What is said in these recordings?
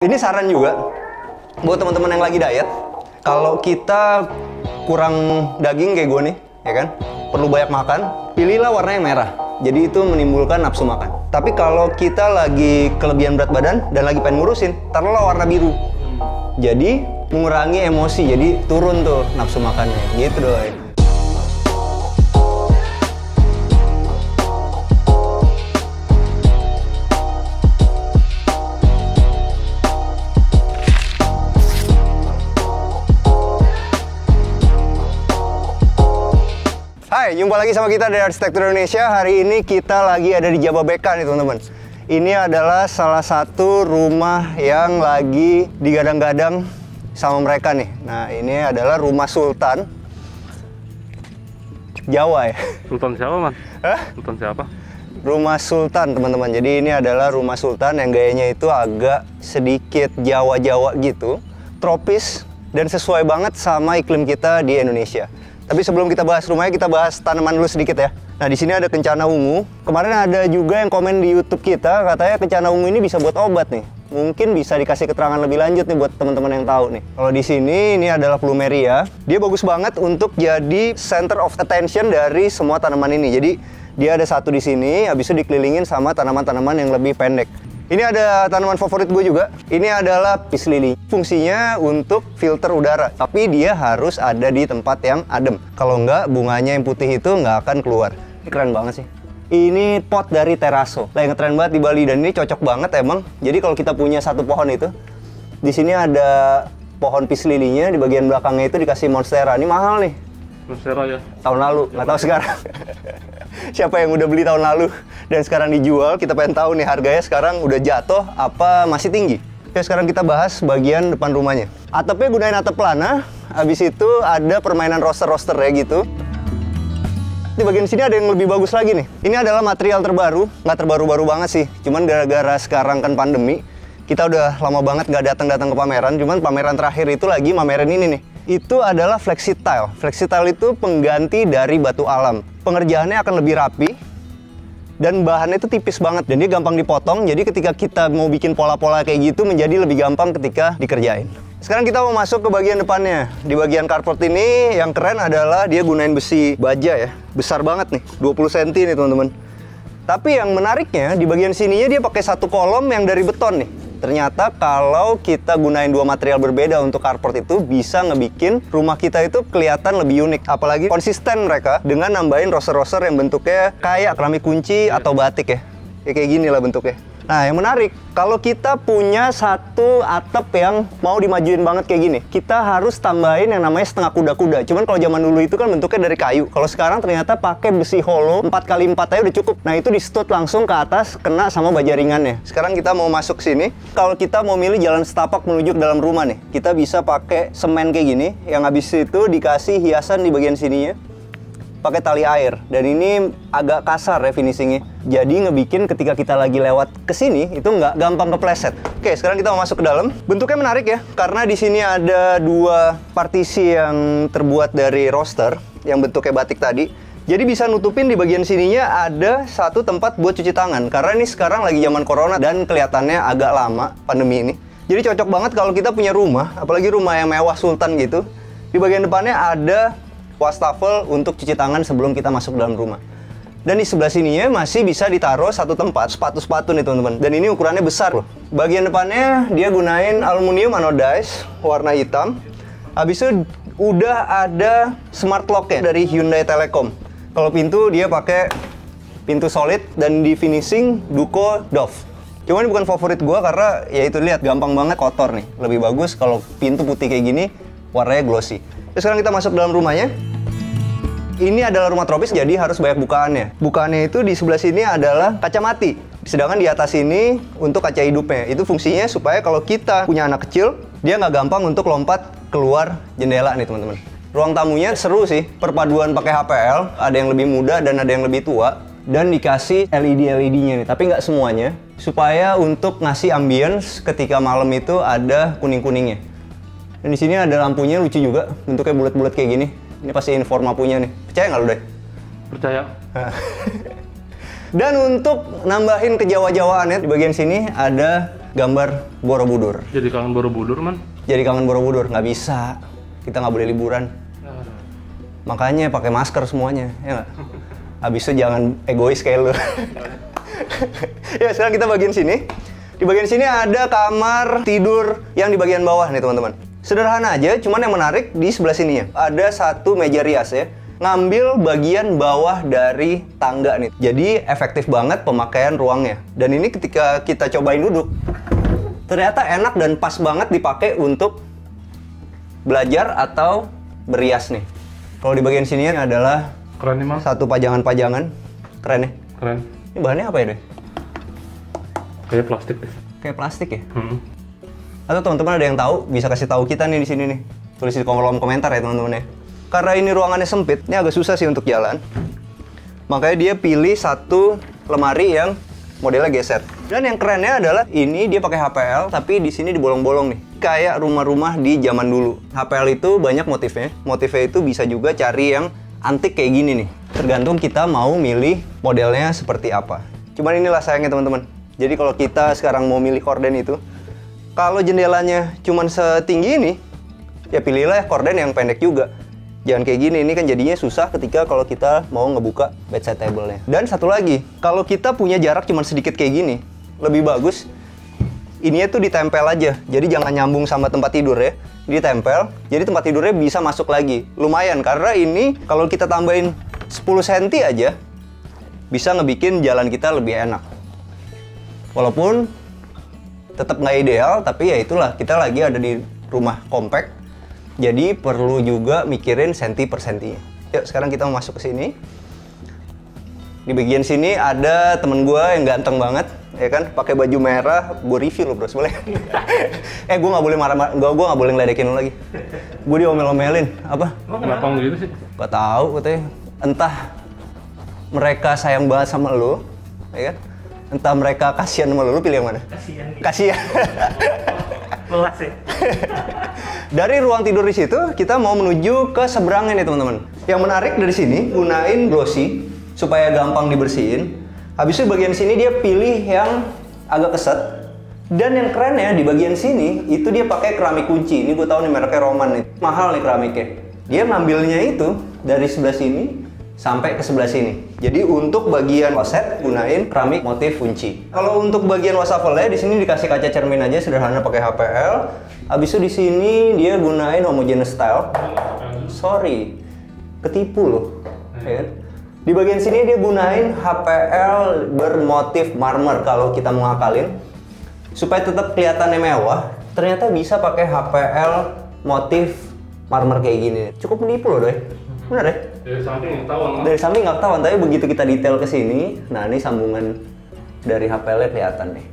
Ini saran juga buat teman-teman yang lagi diet. Kalau kita kurang daging kayak gue nih, ya kan, perlu banyak makan, pilihlah warna yang merah. Jadi itu menimbulkan nafsu makan. Tapi kalau kita lagi kelebihan berat badan dan lagi pengen ngurusin, taruhlah warna biru. Jadi mengurangi emosi, jadi turun tuh nafsu makannya. Gitu doi. Hai, jumpa lagi sama kita dari Arsitektur Indonesia. Hari ini kita lagi ada di Jababeka nih teman-teman. Ini adalah salah satu rumah yang lagi digadang-gadang sama mereka nih. Nah, ini adalah rumah Sultan Jawa ya. Sultan siapa, Man? Hah? Sultan siapa? Rumah Sultan teman-teman. Jadi ini adalah rumah Sultan yang gayanya itu agak sedikit Jawa-Jawa gitu, tropis dan sesuai banget sama iklim kita di Indonesia. Tapi sebelum kita bahas rumahnya, kita bahas tanaman dulu sedikit ya. Nah, di sini ada kencana ungu. Kemarin ada juga yang komen di YouTube kita, katanya kencana ungu ini bisa buat obat nih. Mungkin bisa dikasih keterangan lebih lanjut nih buat teman-teman yang tahu nih. Kalau di sini, ini adalah plumeria. Dia bagus banget untuk jadi center of attention dari semua tanaman ini. Jadi, dia ada satu di sini, habis itu dikelilingin sama tanaman-tanaman yang lebih pendek. Ini ada tanaman favorit gue juga. Ini adalah peace lily. Fungsinya untuk filter udara, tapi dia harus ada di tempat yang adem. Kalau enggak, bunganya yang putih itu nggak akan keluar. Ini keren banget sih. Ini pot dari Teraso. Lah, yang keren banget di Bali, dan ini cocok banget emang. Jadi kalau kita punya satu pohon itu, di sini ada pohon peace lily-nya, di bagian belakangnya itu dikasih monstera. Ini mahal nih. Monstera ya? Tahun lalu, nggak tahu sekarang. Siapa yang udah beli tahun lalu dan sekarang dijual, kita pengen tahu nih harganya sekarang udah jatuh apa masih tinggi. Oke, sekarang kita bahas bagian depan rumahnya. Atapnya gunain atap pelana, habis itu ada permainan roster-roster ya gitu. Di bagian sini ada yang lebih bagus lagi nih. Ini adalah material terbaru, nggak terbaru-baru banget sih. Cuman gara-gara sekarang kan pandemi, kita udah lama banget nggak datang-datang ke pameran. Cuman pameran terakhir itu lagi pameran ini nih. Itu adalah FlexiTile. FlexiTile itu pengganti dari batu alam. Pengerjaannya akan lebih rapi dan bahannya itu tipis banget dan dia gampang dipotong. Jadi ketika kita mau bikin pola-pola kayak gitu menjadi lebih gampang ketika dikerjain. Sekarang kita mau masuk ke bagian depannya. Di bagian carport ini yang keren adalah dia gunain besi baja ya. Besar banget nih, 20 cm nih teman-teman. Tapi yang menariknya di bagian sininya dia pakai satu kolom yang dari beton nih. Ternyata kalau kita gunain dua material berbeda untuk carport itu bisa ngebikin rumah kita itu kelihatan lebih unik. Apalagi konsisten mereka dengan nambahin roster-roster yang bentuknya kayak keramik kunci atau batik ya. Ya kayak gini lah bentuknya. Nah, yang menarik, kalau kita punya satu atap yang mau dimajuin banget kayak gini, kita harus tambahin yang namanya setengah kuda-kuda. Cuman kalau zaman dulu itu kan bentuknya dari kayu. Kalau sekarang ternyata pakai besi hollow 4x4 aja udah cukup. Nah, itu di-stud langsung ke atas, kena sama baja ringannya. Sekarang kita mau masuk sini. Kalau kita mau milih jalan setapak menuju ke dalam rumah nih, kita bisa pakai semen kayak gini, yang habis itu dikasih hiasan di bagian sininya pakai tali air, dan ini agak kasar ya finishingnya. Jadi ngebikin ketika kita lagi lewat ke sini itu nggak gampang kepleset. Oke, sekarang kita mau masuk ke dalam. Bentuknya menarik ya, karena di sini ada dua partisi yang terbuat dari roster yang bentuknya batik tadi. Jadi bisa nutupin di bagian sininya ada satu tempat buat cuci tangan. Karena ini sekarang lagi zaman corona dan kelihatannya agak lama pandemi ini. Jadi cocok banget kalau kita punya rumah, apalagi rumah yang mewah sultan gitu. Di bagian depannya ada wastafel untuk cuci tangan sebelum kita masuk dalam rumah. Dan di sebelah sininya masih bisa ditaruh satu tempat sepatu-sepatu nih teman-teman. Dan ini ukurannya besar loh. Bagian depannya dia gunain aluminium anodized warna hitam. Habis itu udah ada smart lock-nya dari Hyundai Telecom. Kalau pintu dia pakai pintu solid dan di finishing Duco Dove. Cuman bukan favorit gua karena ya itu lihat gampang banget kotor nih. Lebih bagus kalau pintu putih kayak gini warnanya glossy. Terus sekarang kita masuk dalam rumahnya. Ini adalah rumah tropis, jadi harus banyak bukaannya. Bukaannya itu di sebelah sini adalah kaca mati. Sedangkan di atas ini untuk kaca hidupnya. Itu fungsinya supaya kalau kita punya anak kecil, dia nggak gampang untuk lompat keluar jendela nih teman-teman. Ruang tamunya seru sih. Perpaduan pakai HPL, ada yang lebih muda dan ada yang lebih tua. Dan dikasih LED-LED-nya nih, tapi nggak semuanya. Supaya untuk ngasih ambience ketika malam itu ada kuning-kuningnya. Dan di sini ada lampunya lucu juga, bentuknya bulat-bulat kayak gini. Ini pasti Informa punya nih. Percaya nggak lu deh? Percaya. Dan untuk nambahin kejawa-jawaannya di bagian sini ada gambar Borobudur. Jadi kangen Borobudur, Man. Jadi kangen Borobudur, nggak bisa. Kita nggak boleh liburan. Makanya pakai masker semuanya, ya nggak? Habis itu jangan egois kayak lu. Ya, sekarang kita bagian sini. Di bagian sini ada kamar tidur yang di bagian bawah nih, teman-teman. Sederhana aja, cuman yang menarik di sebelah sininya. Ada satu meja rias ya. Ngambil bagian bawah dari tangga nih. Jadi efektif banget pemakaian ruangnya. Dan ini ketika kita cobain duduk, ternyata enak dan pas banget dipakai untuk belajar atau berias nih. Kalau di bagian sini adalah Keren nih, Man. satu pajangan-pajangan. Keren ya? Keren. Ini bahannya apa ya, Doi? Kayak plastik deh. Kayak plastik ya? Hmm. Atau teman-teman ada yang tahu, bisa kasih tahu kita nih di sini nih. Tulis di kolom komentar ya, teman-teman ya. Karena ini ruangannya sempit, ini agak susah sih untuk jalan. Makanya dia pilih satu lemari yang modelnya geser. Dan yang kerennya adalah ini dia pakai HPL, tapi di sini dibolong-bolong nih. Kayak rumah-rumah di zaman dulu. HPL itu banyak motifnya. Motifnya itu bisa juga cari yang antik kayak gini nih. Tergantung kita mau milih modelnya seperti apa. Cuman inilah sayangnya, teman-teman. Jadi kalau kita sekarang mau milih korden itu, kalau jendelanya cuman setinggi ini, ya pilihlah korden yang pendek juga. Jangan kayak gini, ini kan jadinya susah ketika kalau kita mau ngebuka bedside table-nya. Dan satu lagi, kalau kita punya jarak cuman sedikit kayak gini, lebih bagus ininya tuh ditempel aja. Jadi jangan nyambung sama tempat tidur ya. Ditempel, jadi tempat tidurnya bisa masuk lagi. Lumayan, karena ini kalau kita tambahin 10 cm aja, bisa ngebikin jalan kita lebih enak. Walaupun tetap nggak ideal, tapi ya itulah, kita lagi ada di rumah compact. Jadi perlu juga mikirin senti per sentinya. Yuk, sekarang kita mau masuk ke sini. Di bagian sini ada temen gue yang ganteng banget, ya kan? Pakai baju merah, gue review lo bros, boleh? Gue nggak boleh marah, gue nggak boleh ngeledekin lo lagi. Gue diomel-omelin, apa? Kenapa gitu sih? Gak tahu katanya. Entah mereka sayang banget sama lo, ya kan? Entah mereka kasihan sama lo pilih yang mana? Kasihan. Lelas ya? Dari ruang tidur di situ, kita mau menuju ke seberangnya nih, teman-teman. Yang menarik dari sini, gunain glossy supaya gampang dibersihin. Habis itu bagian sini dia pilih yang agak keset. Dan yang kerennya di bagian sini, itu dia pakai keramik kunci. Ini gue tahu nih mereknya Roman nih. Mahal nih keramiknya. Dia ngambilnya itu dari sebelah sini sampai ke sebelah sini. Jadi untuk bagian kloset gunain keramik motif kunci. Kalau untuk bagian wastafel-nya di sini dikasih kaca cermin aja sederhana pakai HPL. Habis itu di sini dia gunain homogeneous style. Sorry, ketipu loh. Ya kan? Di bagian sini dia gunain HPL bermotif marmer kalau kita mau ngakalin. Supaya tetap kelihatannya mewah, ternyata bisa pakai HPL motif marmer kayak gini. Cukup menipu loh, Doi. Bener ya? Dari samping nggak ketahuan, Man. Dari samping nggak ketahuan, tapi begitu kita detail ke sini, nah ini sambungan dari HPL-nya kelihatan nih.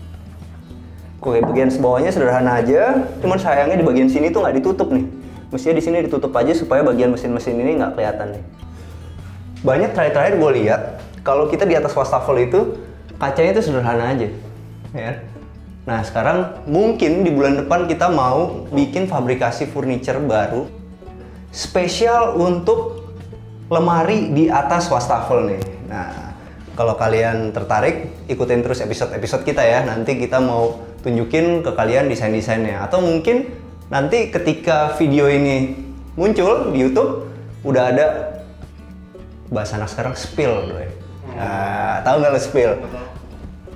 Oke, bagian bawahnya sederhana aja, cuman sayangnya di bagian sini tuh nggak ditutup nih. Mestinya di sini ditutup aja supaya bagian mesin-mesin ini nggak kelihatan nih. Banyak terakhir gue lihat, kalau kita di atas wastafel itu, kacanya itu sederhana aja. Ya. Nah sekarang mungkin di bulan depan kita mau bikin fabrikasi furniture baru, spesial untuk lemari di atas wastafel nih. Nah, kalau kalian tertarik, ikutin terus episode-episode kita ya. Nanti kita mau tunjukin ke kalian desain-desainnya. Atau mungkin nanti ketika video ini muncul di YouTube, udah ada bahasa anak sekarang spill, Doi. Nah, tahu nggak lo spill?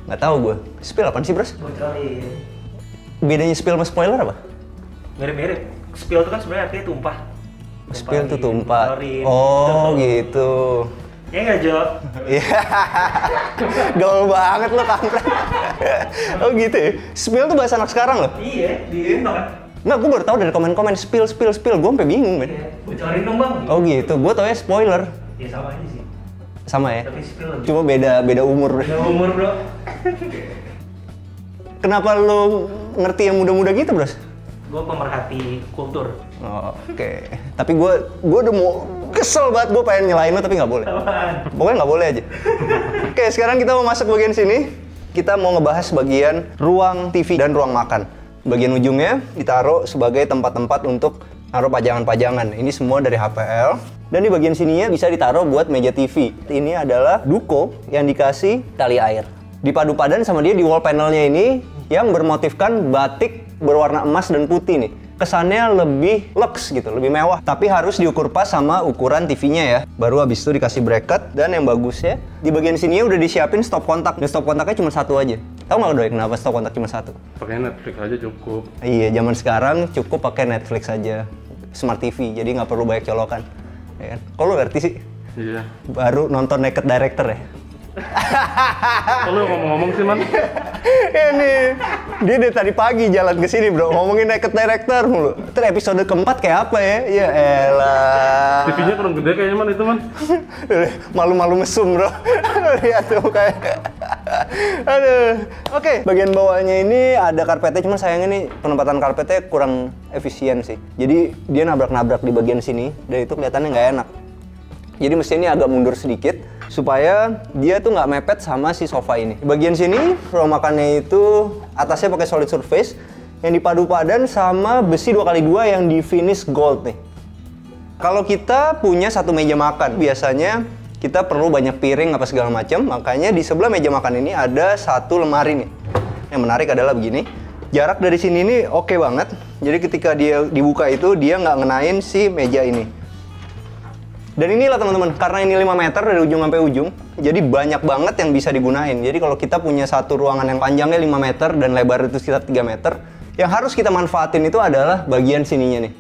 Nggak tahu gue. Spill apaan sih, Bros? Bocorin. Bedanya spill sama spoiler apa? Mirip-mirip. Spill itu kan sebenarnya artinya tumpah. Spill tuh tumpah. bocorin. Oh, gitu. Ya nggak, Jo? Iya. Gaul banget lo, kampret. Oh gitu ya? Spill tuh bahasa anak sekarang loh? Iya, di kan? Nggak, gue baru tahu dari komen-komen spill. Gue sampai bingung, men. Iya. Bocorin dong, Bang. Oh gitu, gue taunya spoiler. Ya sama aja sih. Sama ya? Tapi spill lebih. Cuma beda umur. Udah umur, Bro. Kenapa lo ngerti yang muda-muda gitu, Bros? Gue pemerhati kultur. Oh, oke. Tapi gue udah mau kesel banget, gue pengen nyelain lo tapi nggak boleh. Apaan? Pokoknya nggak boleh aja. Oke, sekarang kita mau masuk bagian sini. Kita mau ngebahas bagian ruang TV dan ruang makan. Bagian ujungnya ditaruh sebagai tempat-tempat untuk naruh pajangan-pajangan. Ini semua dari HPL. Dan di bagian sininya bisa ditaruh buat meja TV. Ini adalah duko yang dikasih tali air. Dipadu padan sama dia di wall panelnya ini yang bermotifkan batik berwarna emas dan putih nih. Kesannya lebih luxe gitu, lebih mewah. Tapi harus diukur pas sama ukuran TV-nya ya. Baru habis itu dikasih bracket, dan yang bagusnya di bagian sini udah disiapin stop kontak. Dan stop kontaknya cuma satu aja. Tahu nggak Doi kenapa stop kontak cuma satu? Pakai Netflix aja cukup. Iya, zaman sekarang cukup pakai Netflix aja, Smart TV, jadi nggak perlu banyak colokan. Ya kan? Kok lu ngerti sih? Iya. Baru nonton Naked Director ya? Kalau ngomong-ngomong sih man, Ini dia dari tadi pagi jalan ke sini bro, ngomongin Naked Director mulu. Terus episode keempat kayak apa ya? Ya elah. TV-nya kurang gede kayaknya man itu man. Malu-malu mesum bro. Lihat tuh kayak. Aduh. Oke, bagian bawahnya ini ada karpetnya, cuma sayangnya nih penempatan karpetnya kurang efisien sih. Jadi dia nabrak-nabrak di bagian sini, dan itu kelihatannya nggak enak. Jadi mesinnya agak mundur sedikit supaya dia tuh nggak mepet sama si sofa ini. Di bagian sini ruang makannya itu atasnya pakai solid surface yang dipadu padan sama besi 2x2 yang di finish gold nih. Kalau kita punya satu meja makan, biasanya kita perlu banyak piring apa segala macam, makanya di sebelah meja makan ini ada satu lemari nih. Yang menarik adalah begini, jarak dari sini ini oke banget. Jadi ketika dia dibuka itu dia nggak ngenain si meja ini. Dan inilah teman-teman, karena ini 5 meter dari ujung sampai ujung, jadi banyak banget yang bisa digunain. Jadi kalau kita punya satu ruangan yang panjangnya 5 meter dan lebar itu sekitar 3 meter, yang harus kita manfaatin itu adalah bagian sininya nih.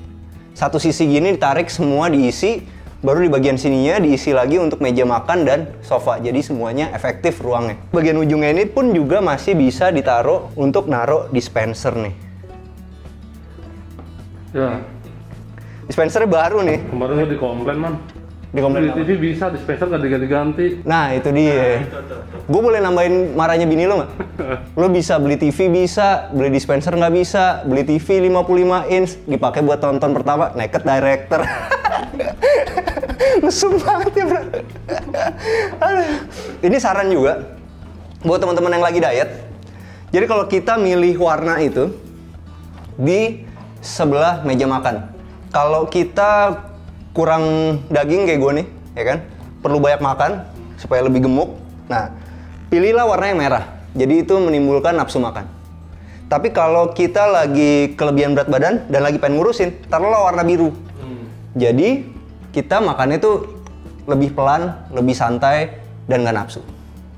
Satu sisi gini ditarik semua diisi, baru di bagian sininya diisi lagi untuk meja makan dan sofa. Jadi semuanya efektif ruangnya. Bagian ujungnya ini pun juga masih bisa ditaruh untuk naruh dispenser nih. Ya, Dispensernya baru nih. kemarin gue di komplain man. Di komplain Di TV bisa dispenser nggak diganti-ganti. Nah itu dia. Gue boleh nambahin marahnya bini lo nggak? Lo bisa beli TV bisa, beli dispenser nggak bisa, beli TV 55 inch dipakai buat tonton pertama Naked Director. Mesum banget ya bro. Aduh. Ini saran juga buat teman-teman yang lagi diet. Jadi kalau kita milih warna itu di sebelah meja makan. Kalau kita kurang daging kayak gue nih, ya kan? Perlu banyak makan supaya lebih gemuk. Nah, pilihlah warna yang merah. Jadi itu menimbulkan nafsu makan. Tapi kalau kita lagi kelebihan berat badan dan lagi pengen ngurusin, taruhlah warna biru. Jadi kita makannya tuh lebih pelan, lebih santai, dan nggak nafsu.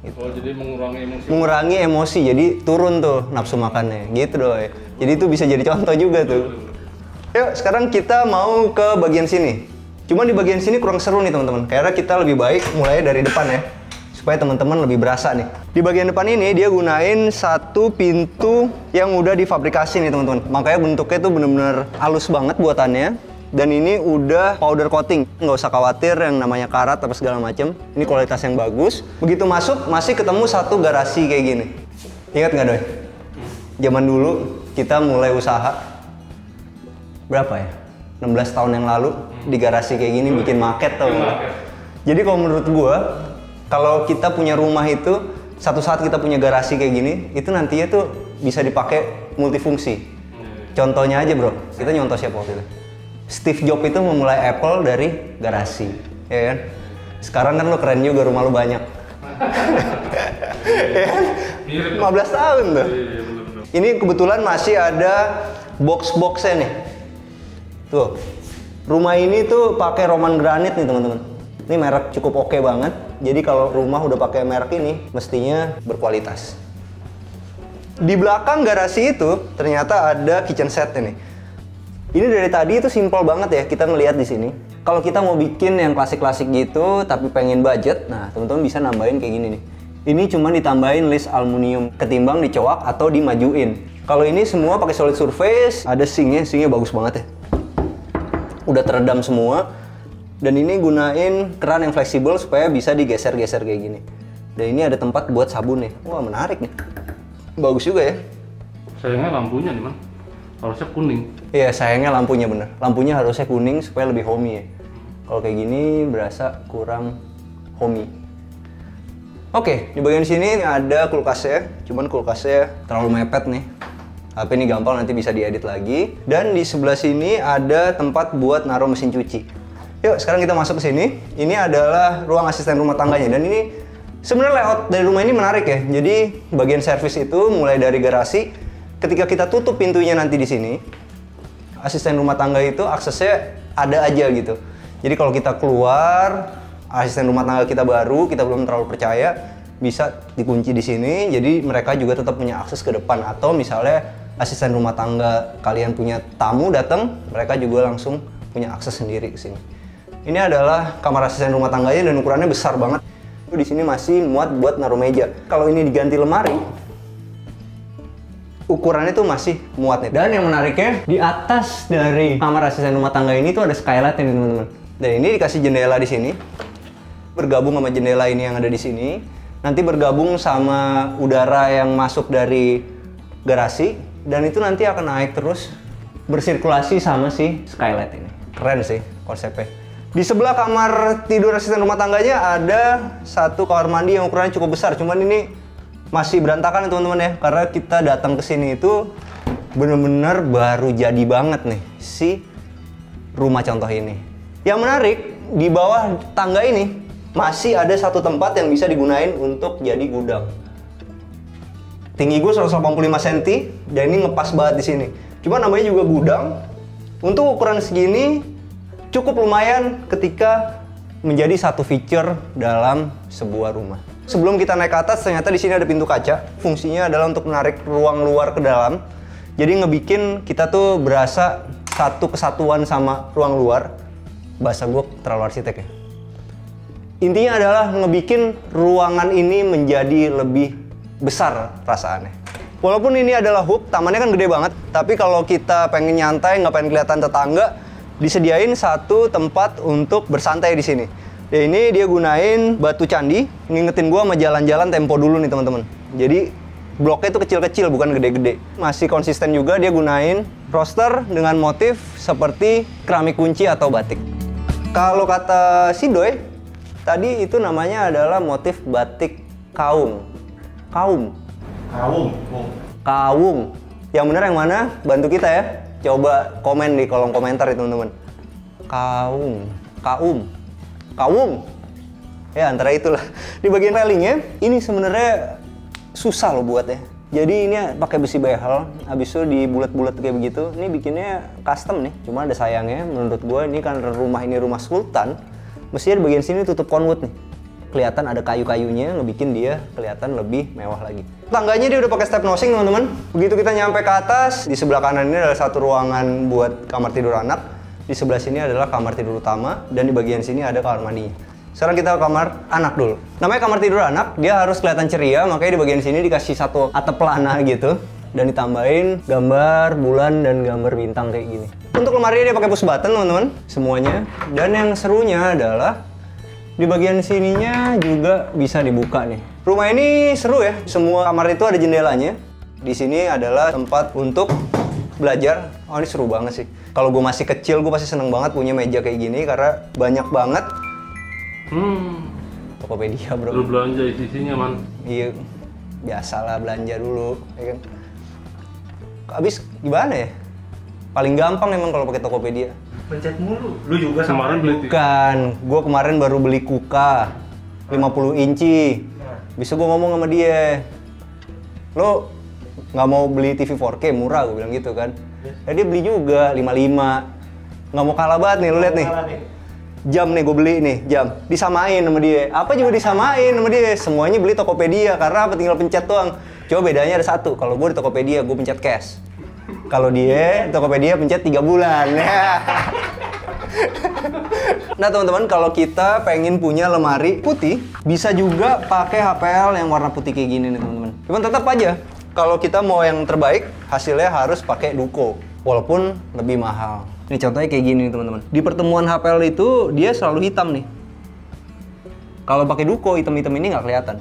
Gitu. Oh, jadi mengurangi emosi. Mengurangi emosi, jadi turun tuh nafsu makannya. Gitu Doi. Jadi itu bisa jadi contoh juga tuh. Yuk, sekarang kita mau ke bagian sini. Cuma di bagian sini kurang seru nih teman-teman. Karena kita lebih baik mulai dari depan ya. Supaya teman-teman lebih berasa nih. Di bagian depan ini dia gunain satu pintu yang udah difabrikasi nih teman-teman. Makanya bentuknya tuh bener-bener halus banget buatannya. Dan ini udah powder coating. Nggak usah khawatir yang namanya karat apa segala macam. Ini kualitas yang bagus. Begitu masuk masih ketemu satu garasi kayak gini. Ingat nggak Doi? Zaman dulu kita mulai usaha. Berapa ya? 16 tahun yang lalu di garasi kayak gini bikin market tau. Jadi kalau menurut gua, kalau kita punya rumah itu satu saat kita punya garasi kayak gini, itu nantinya tuh bisa dipakai multifungsi. Contohnya aja bro, kita nyontoh siapa waktu itu? Steve Jobs itu memulai Apple dari garasi, ya kan? Sekarang kan lo keren juga, rumah lo banyak. Ya kan? 15 tahun tuh. Ini kebetulan masih ada box-boxnya nih. Tuh, rumah ini tuh pakai Roman granit nih teman-teman. Ini merek cukup oke banget. Jadi kalau rumah udah pakai merek ini, mestinya berkualitas. Di belakang garasi itu ternyata ada kitchen set ini. Ini dari tadi itu simple banget ya kita ngelihat di sini. Kalau kita mau bikin yang klasik-klasik gitu, tapi pengen budget, nah teman-teman bisa nambahin kayak gini nih. Ini cuma ditambahin list aluminium ketimbang dicoak atau dimajuin. Kalau ini semua pakai solid surface, ada sinknya bagus banget ya. Udah teredam semua, dan ini gunain keran yang fleksibel supaya bisa digeser-geser kayak gini. Dan ini ada tempat buat sabun nih. Wah menarik nih, bagus juga ya. Sayangnya lampunya nih man, harusnya kuning. Iya sayangnya lampunya bener. Lampunya harusnya kuning supaya lebih homey ya. Kalau kayak gini berasa kurang homey. Oke, di bagian sini ada kulkasnya. Cuman kulkasnya terlalu mepet nih. Tapi ini gampang, nanti bisa diedit lagi. Dan di sebelah sini ada tempat buat naruh mesin cuci. Yuk, sekarang kita masuk ke sini. Ini adalah ruang asisten rumah tangganya. Dan ini sebenarnya layout dari rumah ini menarik ya. Jadi bagian servis itu mulai dari garasi Ketika kita tutup pintunya nanti di sini, asisten rumah tangga itu aksesnya ada aja gitu. Jadi kalau kita keluar, asisten rumah tangga kita baru, kita belum terlalu percaya, bisa dikunci di sini. Jadi mereka juga tetap punya akses ke depan. Atau misalnya asisten rumah tangga kalian punya tamu datang, mereka juga langsung punya akses sendiri ke sini. Ini adalah kamar asisten rumah tangganya dan ukurannya besar banget. Di sini masih muat buat naruh meja. Kalau ini diganti lemari, ukurannya tuh masih muat nih. Dan yang menariknya, di atas dari kamar asisten rumah tangga ini tuh ada skylight nih teman-teman. Dan ini dikasih jendela di sini. Bergabung sama jendela ini yang ada di sini. Nanti bergabung sama udara yang masuk dari garasi. Dan itu nanti akan naik terus bersirkulasi sama si skylight ini. Keren sih konsepnya. Di sebelah kamar tidur asisten rumah tangganya ada satu kamar mandi yang ukurannya cukup besar. Cuman ini masih berantakan ya teman-teman ya. Karena kita datang ke sini itu bener-bener baru jadi banget nih si rumah contoh ini. Yang menarik, di bawah tangga ini masih ada satu tempat yang bisa digunain untuk jadi gudang. Tinggi gue 185 cm dan ini ngepas banget di sini. Cuma namanya juga gudang. Untuk ukuran segini cukup lumayan ketika menjadi satu feature dalam sebuah rumah. Sebelum kita naik ke atas, ternyata di sini ada pintu kaca. Fungsinya adalah untuk menarik ruang luar ke dalam. Jadi ngebikin kita tuh berasa satu kesatuan sama ruang luar. Bahasa gue terlalu arsitek ya. Intinya adalah ngebikin ruangan ini menjadi lebih besar perasaannya. Walaupun ini adalah hub, tamannya kan gede banget. Tapi kalau kita pengen nyantai, nggak pengen kelihatan tetangga, disediain satu tempat untuk bersantai di sini. Ya ini dia gunain batu candi, ngingetin gua sama jalan-jalan tempo dulu nih teman-teman. Jadi bloknya itu kecil-kecil bukan gede-gede. Masih konsisten juga dia gunain roster dengan motif seperti keramik kunci atau batik. Kalau kata si Doi, tadi itu namanya adalah motif batik kaung. Kaum. Kaung. Yang benar yang mana? Bantu kita ya. Coba komen di kolom komentar ya teman-teman. Kaum. Ya antara itulah. Di bagian railingnya, ini sebenarnya susah loh buatnya. Jadi ini pakai besi behel, habis itu dibulat-bulat kayak begitu. Ini bikinnya custom nih. Cuma ada sayangnya, menurut gue ini karena rumah ini rumah sultan, mestinya di bagian sini tutup conwood nih. Kelihatan ada kayu-kayunya, ngebikin dia kelihatan lebih mewah lagi. Tangganya dia udah pakai step nosing teman-teman. Begitu kita nyampe ke atas, di sebelah kanan ini adalah satu ruangan buat kamar tidur anak. Di sebelah sini adalah kamar tidur utama, dan di bagian sini ada kamar mandinya. Sekarang kita ke kamar anak dulu. Namanya kamar tidur anak, dia harus kelihatan ceria, makanya di bagian sini dikasih satu atap pelana gitu. Dan ditambahin gambar bulan dan gambar bintang kayak gini. Untuk lemarinya dia pakai push button teman-teman, semuanya. Dan yang serunya adalah di bagian sininya juga bisa dibuka nih. Rumah ini seru ya. Semua kamar itu ada jendelanya. Di sini adalah tempat untuk belajar. Oh ini seru banget sih. Kalau gue masih kecil, gue pasti seneng banget punya meja kayak gini karena banyak banget. Tokopedia bro. Lu belanja isinya man. Iya, biasalah belanja dulu, ya kan. Habis gimana ya? Paling gampang emang kalau pakai Tokopedia. Pencet mulu. Lu juga Kemarin beli Bukan, gue kemarin baru beli Kuka 50 inci. Bisa gue ngomong sama dia, lo nggak mau beli TV 4K murah, gue bilang gitu kan. Dia beli juga 55. Nggak mau kalah banget nih, lo lihat nih. Jam nih gue beli nih, jam. Disamain sama dia. Apa juga disamain sama dia. Semuanya beli Tokopedia, karena apa tinggal pencet doang. Coba bedanya ada satu, kalau gue di Tokopedia gue pencet cash. Kalau dia Tokopedia pencet 3 bulan. Nah teman-teman, kalau kita pengen punya lemari putih, bisa juga pakai HPL yang warna putih kayak gini nih teman-teman. Cuman tetap aja, kalau kita mau yang terbaik, hasilnya harus pakai Duko. Walaupun lebih mahal. Ini contohnya kayak gini nih teman-teman. Di pertemuan HPL itu, dia selalu hitam nih. Kalau pakai Duko, hitam-hitam ini nggak kelihatan.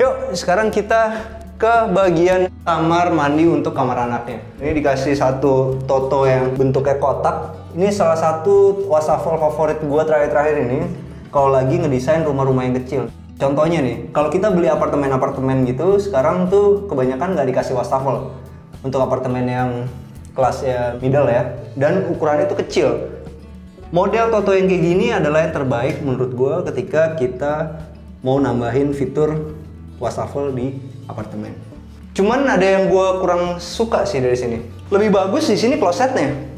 Yuk, sekarang kita ke bagian kamar mandi untuk kamar anaknya. Ini dikasih satu toto yang bentuknya kotak. Ini salah satu wastafel favorit gua terakhir-terakhir ini kalau lagi ngedesain rumah-rumah yang kecil. Contohnya nih, kalau kita beli apartemen-apartemen gitu, sekarang tuh kebanyakan nggak dikasih wastafel. Untuk apartemen yang kelasnya middle ya, dan ukurannya itu kecil. Model toto yang kayak gini adalah yang terbaik menurut gua ketika kita mau nambahin fitur wastafel di apartemen. Cuman ada yang gue kurang suka sih dari sini. Lebih bagus di sini klosetnya.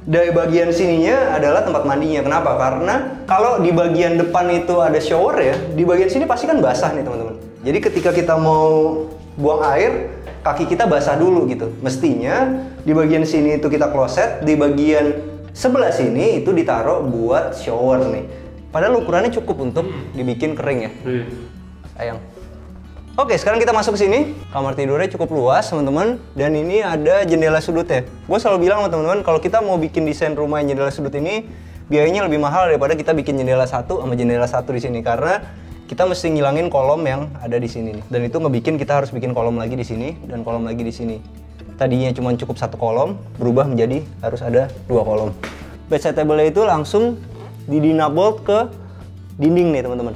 Dari bagian sininya adalah tempat mandinya. Kenapa? Karena kalau di bagian depan itu ada shower ya, di bagian sini pasti kan basah nih teman-teman. Jadi ketika kita mau buang air, kaki kita basah dulu gitu. Mestinya di bagian sini itu kita kloset, di bagian sebelah sini itu ditaruh buat shower nih. Padahal ukurannya cukup untuk dibikin kering ya. Sayang. Oke, sekarang kita masuk ke sini. Kamar tidurnya cukup luas, teman-teman. Dan ini ada jendela sudutnya. Gue selalu bilang sama teman-teman, kalau kita mau bikin desain rumah yang jendela sudut ini, biayanya lebih mahal daripada kita bikin jendela satu sama jendela satu di sini. Karena kita mesti ngilangin kolom yang ada di sini nih. Dan itu ngebikin kita harus bikin kolom lagi di sini dan kolom lagi di sini. Tadinya cuma cukup satu kolom, berubah menjadi harus ada 2 kolom. Bedside table-nya itu langsung didinabolt ke dinding nih, teman-teman.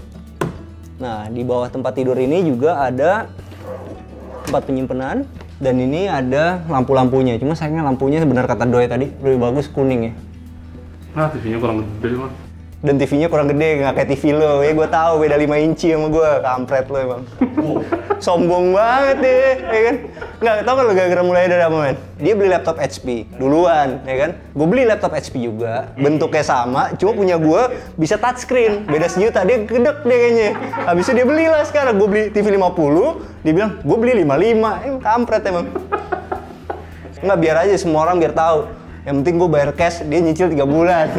Nah, di bawah tempat tidur ini juga ada tempat penyimpanan dan ini ada lampu-lampunya. Cuma sayangnya lampunya benar kata Doi tadi lebih bagus kuning ya. Nah, TV-nya kurang gede mah. Dan TV-nya kurang gede, nggak kayak TV lo. Ya gue tahu beda 5 inci sama gue, kampret lo emang. Sombong banget deh, ya kan? Nggak tau kan lo gara-gara mulai dari apa men? Dia beli laptop HP duluan, ya kan? Gue beli laptop HP juga, bentuknya sama, cuma punya gue bisa touchscreen, beda sejuta, dia gedek deh kayaknya. Habis itu dia belilah sekarang, gue beli TV 50, dia bilang gue beli 55, kampret emang. Nggak, biar aja semua orang biar tahu. Yang penting gue bayar cash, dia nyicil 3 bulan.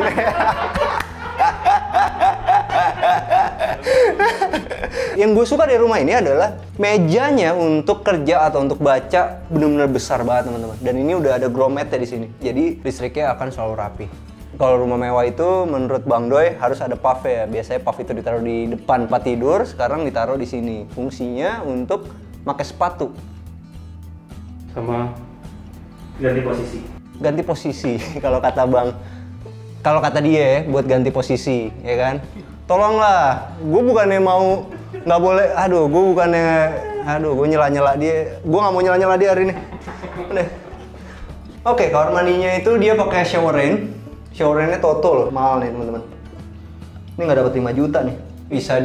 Yang gue suka dari rumah ini adalah mejanya untuk kerja atau untuk baca benar-benar besar banget teman-teman. Dan ini udah ada grow mat di sini. Jadi listriknya akan selalu rapi. Kalau rumah mewah itu menurut Bang Doi harus ada puff ya. Biasanya puff itu ditaruh di depan tempat tidur, sekarang ditaruh di sini. Fungsinya untuk pakai sepatu. Sama Ganti posisi. Ganti posisi kalau kata Bang. Kalau kata dia buat ganti posisi, ya kan? Tolonglah, gue bukannya mau nggak boleh, gue nyela-nyela dia, gue nggak mau nyela-nyela dia hari ini. Udah. Oke, kamar mandinya itu dia pakai shower rainnya total, mahal nih teman-teman. Ini nggak dapat 5 juta nih, bisa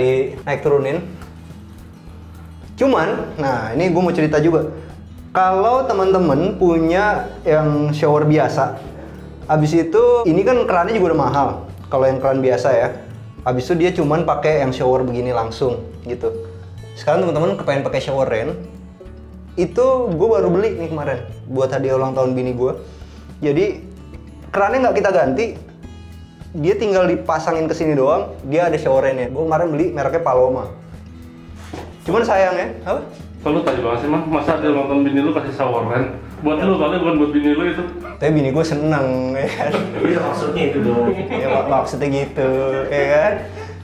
naik turunin. Cuman, nah ini gue mau cerita juga. Kalau teman-teman punya yang shower biasa, abis itu ini kan kerannya juga udah mahal. Kalau yang keran biasa ya. Habis itu dia cuman pakai yang shower begini langsung gitu. Sekarang teman-teman kepengen pakai shower rain, itu gue baru beli nih kemarin buat hadiah ulang tahun bini gue. Jadi kerannya nggak kita ganti, dia tinggal dipasangin ke sini doang. Dia ada shower rainnya. Gue kemarin beli mereknya Paloma. Cuman sayang ya, apa? Kalau tadi banget sih mah, masa ada ulang tahun bini lu kasih shower rain? Buat lu, soalnya bukan buat bini lu itu. Tapi bini gue seneng, ya kan? Iya maksudnya itu dong. Ya maksudnya gitu, ya kan?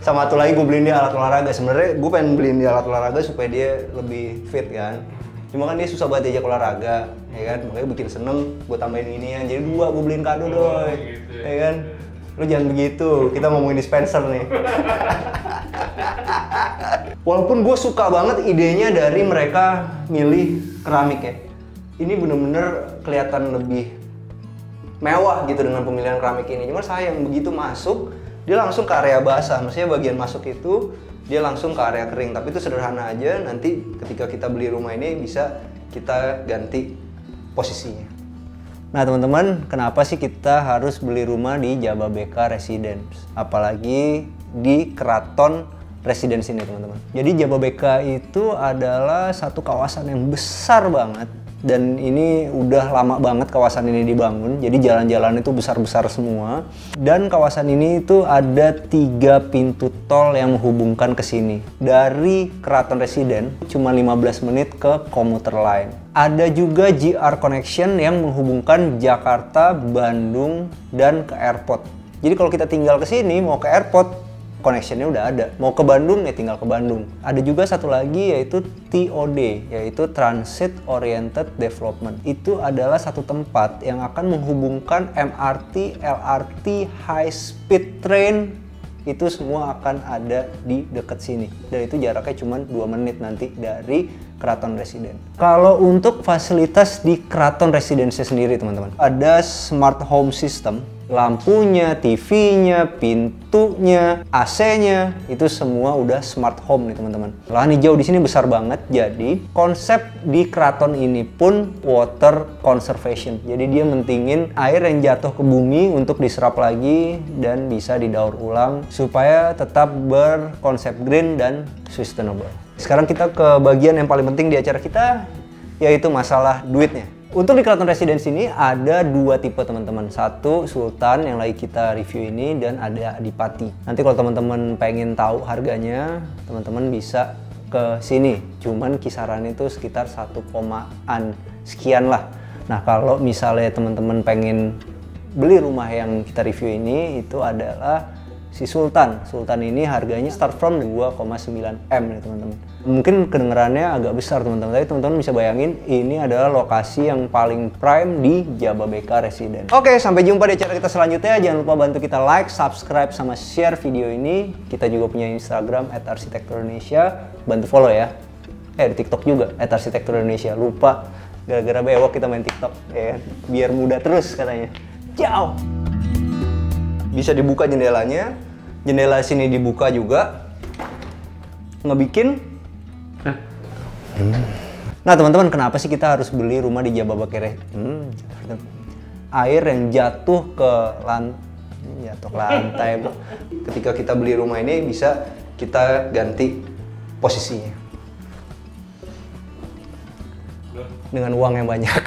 Sama satu lagi gue beliin dia alat olahraga. Sebenarnya gue pengen beliin dia alat olahraga supaya dia lebih fit kan. Cuma kan dia susah banget diajak olahraga, ya kan? Makanya bikin seneng, gue tambahin inian. Jadi 2 gue beliin kado Doi, gitu ya kan? Lu jangan begitu, kita ngomongin dispenser nih. Walaupun gue suka banget idenya dari mereka milih keramik ya. Ini bener-bener kelihatan lebih mewah gitu dengan pemilihan keramik ini. Cuma sayang begitu masuk, dia langsung ke area basah. Maksudnya bagian masuk itu dia langsung ke area kering. Tapi itu sederhana aja, nanti ketika kita beli rumah ini bisa kita ganti posisinya. Nah teman-teman, kenapa sih kita harus beli rumah di Jababeka Residence? Apalagi di Keraton Residence ini teman-teman. Jadi Jababeka itu adalah satu kawasan yang besar banget. Dan ini udah lama banget kawasan ini dibangun. Jadi jalan-jalan itu besar-besar semua. Dan kawasan ini itu ada 3 pintu tol yang menghubungkan ke sini. Dari Keraton Residence cuma 15 menit ke komuter line. Ada juga JR Connection yang menghubungkan Jakarta, Bandung, dan ke airport. Jadi kalau kita tinggal ke sini mau ke airport, connectionnya udah ada. Mau ke Bandung ya tinggal ke Bandung. Ada juga satu lagi yaitu TOD, yaitu Transit Oriented Development. Itu adalah satu tempat yang akan menghubungkan MRT, LRT, high speed train. Itu semua akan ada di dekat sini. Dan itu jaraknya cuma 2 menit nanti dari Keraton Residen. Kalau untuk fasilitas di Keraton Residensi sendiri teman-teman, ada smart home system, lampunya, TV-nya, pintunya, AC-nya, itu semua udah smart home nih teman-teman. Lahan hijau di sini besar banget, jadi konsep di keraton ini pun water conservation. Jadi dia mentingin air yang jatuh ke bumi untuk diserap lagi dan bisa didaur ulang supaya tetap berkonsep green dan sustainable. Sekarang kita ke bagian yang paling penting di acara kita, yaitu masalah duitnya. Untuk di Keraton Residensi ini ada dua tipe teman-teman. Satu Sultan yang lagi kita review ini, dan ada Adipati. Nanti kalau teman-teman pengen tahu harganya, teman-teman bisa ke sini. Cuman kisaran itu sekitar 1 komaan sekian lah. Nah kalau misalnya teman-teman pengen beli rumah yang kita review ini, itu adalah si Sultan. Sultan ini harganya start from 2,9 M nih teman-teman. Mungkin kedengarannya agak besar teman-teman, tapi teman-teman bisa bayangin ini adalah lokasi yang paling prime di Jababeka Residen. Oke, sampai jumpa di acara kita selanjutnya. Jangan lupa bantu kita like, subscribe, sama share video ini. Kita juga punya Instagram @arsitekturindonesia. Bantu follow ya. Di TikTok juga @arsitekturindonesia. Lupa, gara-gara bewok kita main TikTok ya, biar muda terus katanya. Ciao. Bisa dibuka jendelanya, jendela sini dibuka juga, ngebikin. Nah teman-teman, kenapa sih kita harus beli rumah di Jababeka? Air yang jatuh ke lantai, ketika kita beli rumah ini bisa kita ganti posisinya dengan uang yang banyak.